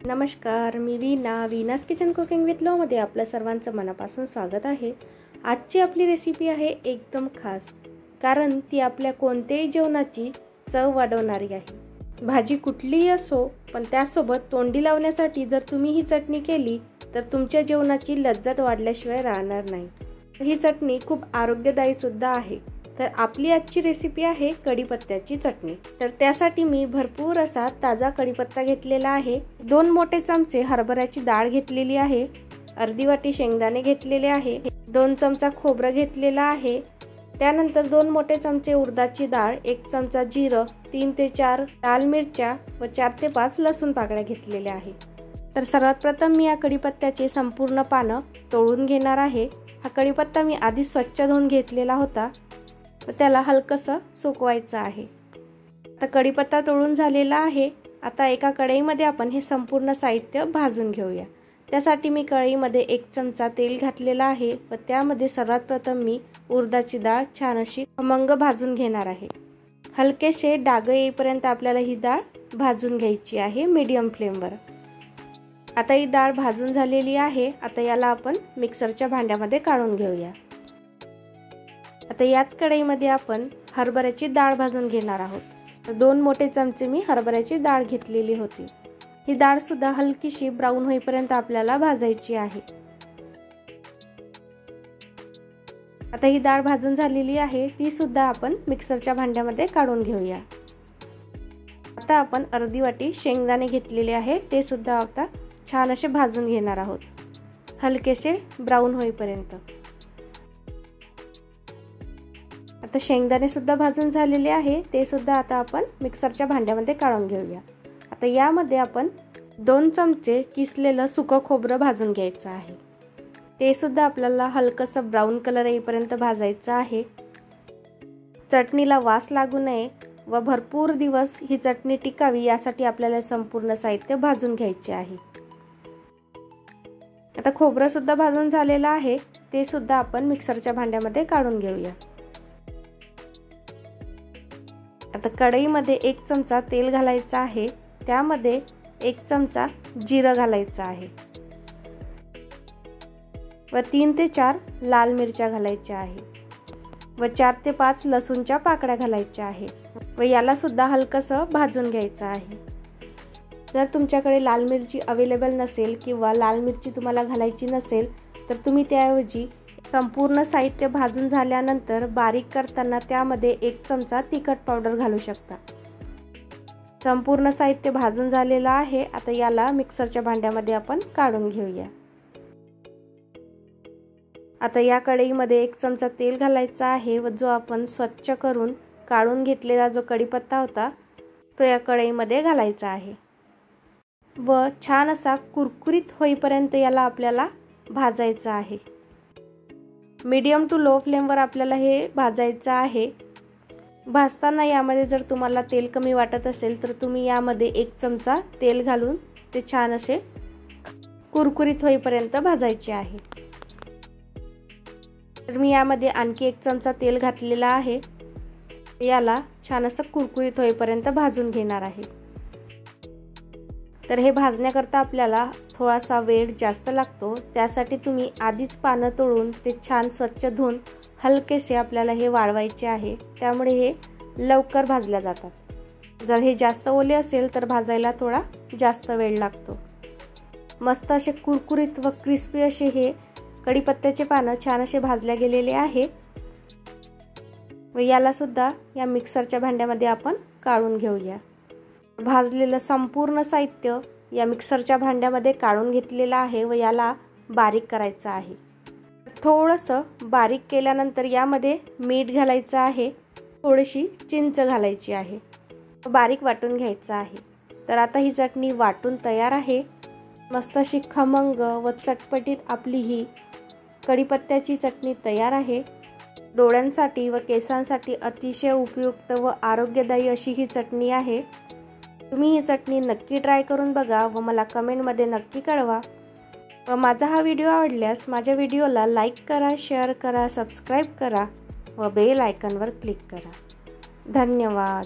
नमस्कार, मी वीनास kitchen cooking with law मध्ये आपल्या सर्वांचं मनापासून स्वागत आहे। आजची आपली रेसिपी आहे एकदम खास, कारण ती आपल्या कोणत्याही जेवणाची चव वाढवणारी आहे। भाजी कुठलीही असो, पण त्यासोबत तोंडी लावण्यासाठी जर तुम्ही ही चटणी केली तर तुमच्या जेवणाची लज्जत वाढल्याशिवाय राहणार नाही। ही चटणी खूप आरोग्यदायी सुद्धा आहे। तर आपली आजची रेसिपी आहे कढीपत्त्याची चटणी। तर त्यासाठी मी भरपूर असा ताजा कढीपत्ता घेतलेला आहे। 2 मोठे चमचे हरभऱ्याची डाळ घेतलेली आहे। अर्धी वाटी शेंगदाणे घेतलेले आहे। 2 चमचा खोबरं घेतलेला आहे। त्यानंतर 2 मोठे चमचे उडदाची डाळ, 1 चमचा जिरं, 3 ते 4 लाल मिरच्या व 4 ते 5 लसूण पाकळ्या घेतलेल्या आहे। तर सर्वात प्रथम मी या कढीपत्त्याचे संपूर्ण पानं तोडून घेणार आहे। हा कढीपत्ता मी आधी स्वच्छ धुवून घेतलेला होता व त्याला हलकसं सुकवायचं आहे। आता कढीपत्ता तोडून झालेला आहे। आता एका कढईमध्ये आपण हे संपूर्ण साहित्य भाजून घेऊया। त्यासाठी मी कढईमध्ये 1 चमचा तेल घातलेला आहे व त्यामध्ये सर्वात प्रथम मी उडदाची डाळ छान अशी खमंग भाजून घेणार आहे। हलकेसे डाग येईपर्यंत आपल्याला ही डाळ भाजून घ्यायची आहे मीडियम फ्लेमवर। आता ही डाळ भाजून झालेली आहे। आता याला आपण मिक्सरच्या भांड्यामध्ये काढून घेऊया। आता याच कढईमध्ये आपण हरभऱ्याची डाळ भाजून घेणार आहोत। 2 मोठे चमचे मी हरभऱ्याची डाळ घेतलेली होती। ही डाळ सुद्धा हलकीशी ब्राऊन होईपर्यंत आपल्याला भाजायची आहे। आता ही डाळ भाजून झालेली आहे, ती सुद्धा आपण मिक्सरच्या भांड्यामध्ये काढून घेऊया। आता आपण अर्धी वाटी शेंगदाणे घेतलेले आहे, ते सुद्धा आता छान असे भाजून घेणार आहोत, हलकेसे ब्राऊन होईपर्यंत। आता शेंगदाणे सुद्धा भाजून झालेले आहे, ते सुद्धा आता आपण मिक्सरच्या भांड्यामध्ये काढून घेऊया। आता यामध्ये आपण 2 चमचे किसलेलं सुकं खोबरं भाजून घ्यायचं आहे। ते सुद्धा आपल्याला हलकसं ब्राऊन कलर येईपर्यंत भाजायचं आहे। चटणीला वास लागू नये व भरपूर दिवस ही चटणी टिकावी यासाठी आपल्याला संपूर्ण साहित्य भाजून घ्यायचे आहे। आता खोबरं सुद्धा भाजून झालेलं आहे, ते सुद्धा आपण मिक्सरच्या भांड्यामध्ये काढून घेऊया। आता कढईमध्ये 1 चमचा तेल घालायचं आहे, त्यामध्ये 1 चमचा जिरं घालायचं आहे व 3 ते 4 लाल मिरच्या घालायच्या आहे व 4 ते 5 लसूणच्या पाकळ्या घालायच्या आहे व याला सुद्धा हलकसं भाजून घ्यायचं आहे। जर तुमच्याकडे लाल मिरची अवेलेबल नसेल किंवा लाल मिरची तुम्हाला घालायची नसेल तर तुम्ही त्याऐवजी संपूर्ण साहित्य भाजून झाल्यानंतर बारीक करताना त्यामध्ये 1 चमचा तिखट पावडर घालू शकता। संपूर्ण साहित्य भाजून झालेलं आहे। आता याला मिक्सरच्या भांड्यामध्ये आपण काढून घेऊया। आता या कढईमध्ये 1 चमचा तेल घालायचा आहे व जो आपण स्वच्छ करून काढून घेतलेला जो कढीपत्ता होता तो या कढईमध्ये घालायचा आहे व छान असा कुरकुरीत होईपर्यंत याला आपल्याला भाजायचं आहे। मीडियम टू लो फ्लेमवर आपल्याला हे भाजायचं आहे। भाजताना यामध्ये जर तुम्हाला तेल कमी वाटत असेल तर तुम्ही यामध्ये 1 चमचा तेल घालून ते छान असे कुरकुरीत होईपर्यंत भाजायचे आहे। तर मी यामध्ये आणखी 1 चमचा तेल घातलेला आहे, याला छान असं कुरकुरीत होईपर्यंत भाजून घेणार आहे। तर हे भाजण्याकरता आपल्याला थोडासा वेळ जास्त लागतो, त्यासाठी तुम्ही आधीच पानं तोडून ते छान स्वच्छ धुवून हलकेसे आपल्याला हे वाळवायचे आहे, त्यामुळे हे लवकर भाजल्या जातात। जर हे जास्त ओले असेल तर भाजायला थोडा जास्त वेळ लागतो। मस्त असे कुरकुरीत व क्रिस्पी असे हे कढीपत्त्याचे पानं छान असे भाजल्या गेलेले आहे व याला सुद्धा या मिक्सरच्या भांड्यामध्ये आपण काढून घेऊया। भाजलेलं संपूर्ण साहित्य या मिक्सरच्या भांड्यामध्ये काढून घेतलेलं आहे व याला बारीक करायचं आहे। थोडंसं बारीक केल्यानंतर यामध्ये मीठ घालायचं आहे, थोडीशी चिंच घालायची आहे, बारीक वाटून घ्यायचं आहे। तर आता ही चटणी वाटून तयार आहे। मस्त अशी खमंग व चटपटीत आपली ही कढीपत्त्याची चटणी तयार आहे। डोळ्यांसाठी व केसांसाठी अतिशय उपयुक्त व आरोग्यदायी अशी ही चटणी आहे। तुम्ही ही चटणी नक्की ट्राय करून बघा व मला कमेंटमध्ये नक्की कळवा। व माझा हा व्हिडिओ आवडल्यास माझ्या व्हिडिओला लाईक करा, शेअर करा, सबस्क्राईब करा व बेल आयकॉनवर क्लिक करा। धन्यवाद।